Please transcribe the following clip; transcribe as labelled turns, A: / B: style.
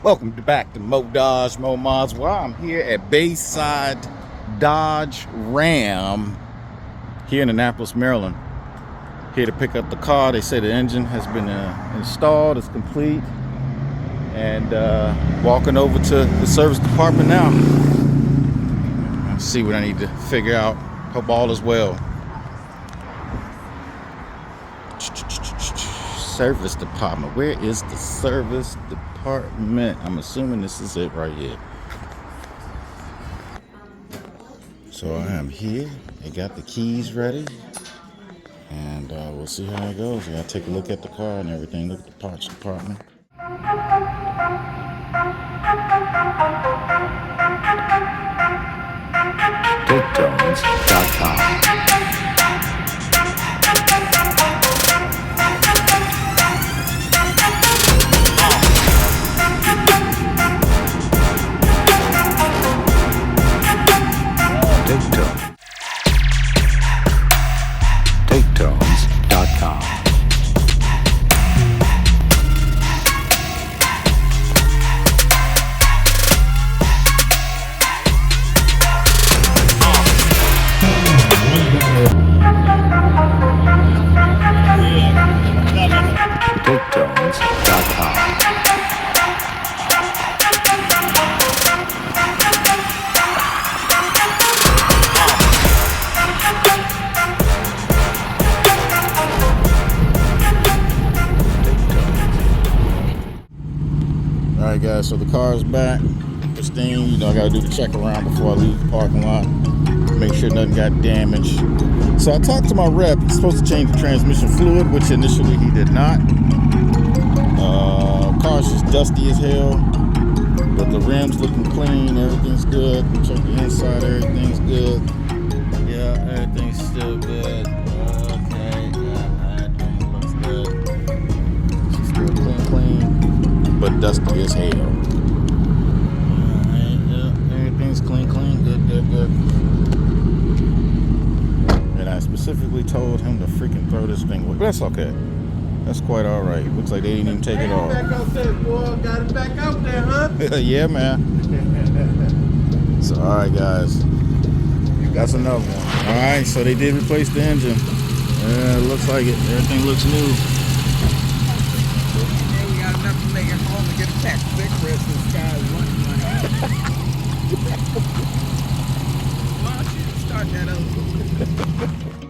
A: Welcome back to Mo Dodge, Mo Mods. Well, I'm here at Bayside Dodge Ram here in Annapolis, Maryland. Here to pick up the car. They say the engine has been installed, it's complete. And walking over to the service department now. Let's see what I need to figure out. Hope all is well. Service department. Where is the service department? I'm assuming this is it right here. So I am here. They got the keys ready. And we'll see how it goes. I gotta take a look at the car and everything. Look at the parts department. TVARI.com. Alright guys, so the car is back, pristine. You know, I gotta do the check around before I leave the parking lot, make sure nothing got damaged. So I talked to my rep. He's supposed to change the transmission fluid, which initially he did not. Car's just dusty as hell, but the rim's looking clean, everything's good. Check the inside, everything's good. Yeah, everything's still good. Okay, yeah, everything looks good. It's still clean, but dusty as hell. Alright, yeah, everything's clean, good. And I specifically told him to freaking throw this thing away. But that's okay. That's quite alright. Looks like they didn't even take it off.
B: Back out there, boy. Got it back out there, huh?
A: Yeah, man. So, alright, guys. That's another one. Alright, so they did replace the engine. Yeah, it looks like it. Everything looks new.
B: Yeah, we got enough to make it home and get a tax big rest of this guy's running money. Why don't you start that over?